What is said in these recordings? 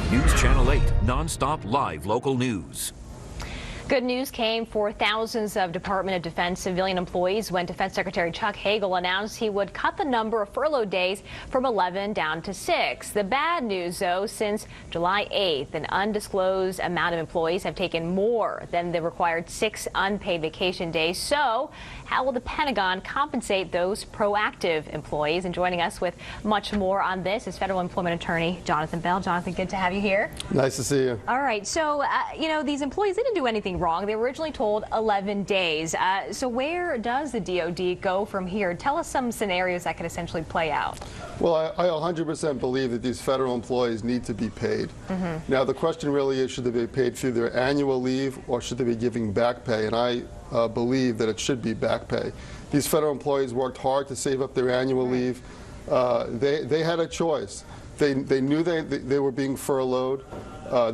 News Channel 8, non-stop live local news. Good news came for thousands of Department of Defense civilian employees when Defense Secretary Chuck Hagel announced he would cut the number of furlough days from 11 down to 6. The bad news, though, since July 8th, an undisclosed amount of employees have taken more than the required 6 unpaid vacation days. So how will the Pentagon compensate those proactive employees? And joining us with much more on this is federal employment attorney Jonathan Bell. Jonathan, good to have you here. Nice to see you. All right. So, these employees didn't do anything wrong. They were originally told 11 days. So where does the DOD go from here? Tell us some scenarios that could essentially play out. Well, I 100% believe that these federal employees need to be paid. Now, the question really is, should they be paid through their annual leave or should they be giving back pay? And I believe that it should be back pay. These federal employees worked hard to save up their annual leave. They had a choice. They knew they were being furloughed.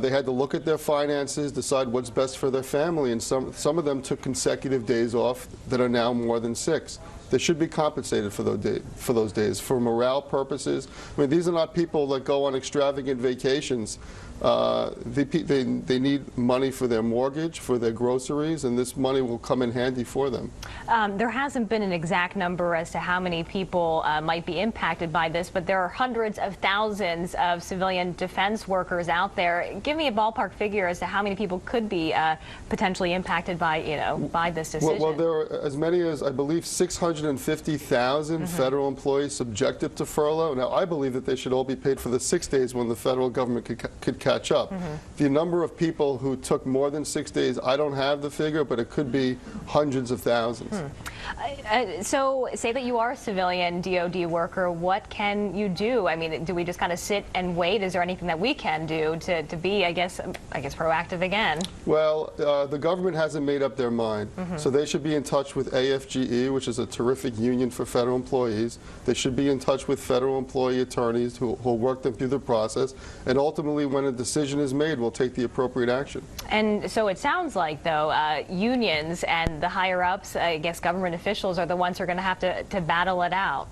They had to look at their finances, decide what's best for their family, and some of them took consecutive days off that are now more than 6. They should be compensated for those days. For morale purposes, I mean, these are not people that go on extravagant vacations. They need money for their mortgage, for their groceries, and this money will come in handy for them. There hasn't been an exact number as to how many people might be impacted by this, but there are hundreds of thousands of civilian defense workers out there. Give me a ballpark figure as to how many people could be potentially impacted by, by this decision. Well, there are as many as, I believe, 650,000 federal employees subjected to furlough. Now, I believe that they should all be paid for the 6 days when the federal government could catch up. The number of people who took more than 6 days, I don't have the figure, but it could be hundreds of thousands. So say that you are a civilian DOD worker, what can you do? I mean, do we just kind of sit and wait? Is there anything that we can do to be, I guess, proactive again? Well, the government hasn't made up their mind, so they should be in touch with AFGE, which is a terrific union for federal employees. They should be in touch with federal employee attorneys who will work them through the process, and ultimately, when a decision is made, we'll take the appropriate action. And so it sounds like, though, unions and the higher-ups, I guess government officials, are the ones who are going to have to battle it out.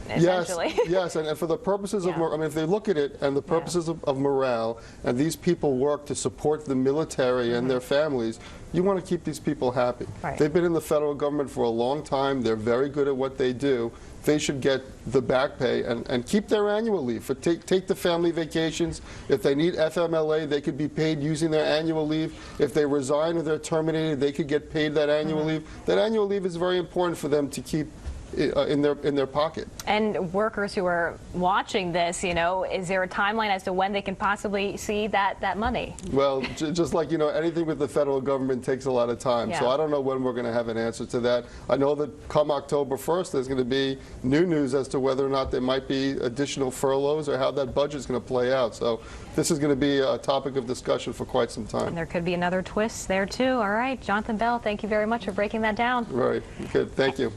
Yes, and for the purposes of, I mean, if they look at it and the purposes of morale, and these people work to support the military and their families, you want to keep these people happy. Right. They've been in the federal government for a long time. They're very good at what they do. They should get the back pay and keep their annual leave. Take the family vacations. If they need FMLA, they could be paid using their annual leave. If they resign or they're terminated, they could get paid that annual leave. That annual leave is very important for them to keep in their pocket. And workers who are watching this, is there a timeline as to when they can possibly see that money? Well, just like, anything with the federal government takes a lot of time. So I don't know when we're going to have an answer to that. I know that come October 1st, there's going to be new news as to whether or not there might be additional furloughs or how that budget is going to play out. So this is going to be a topic of discussion for quite some time. And there could be another twist there, too. All right, Jonathan Bell, thank you very much for breaking that down. Right. Good. Thank you.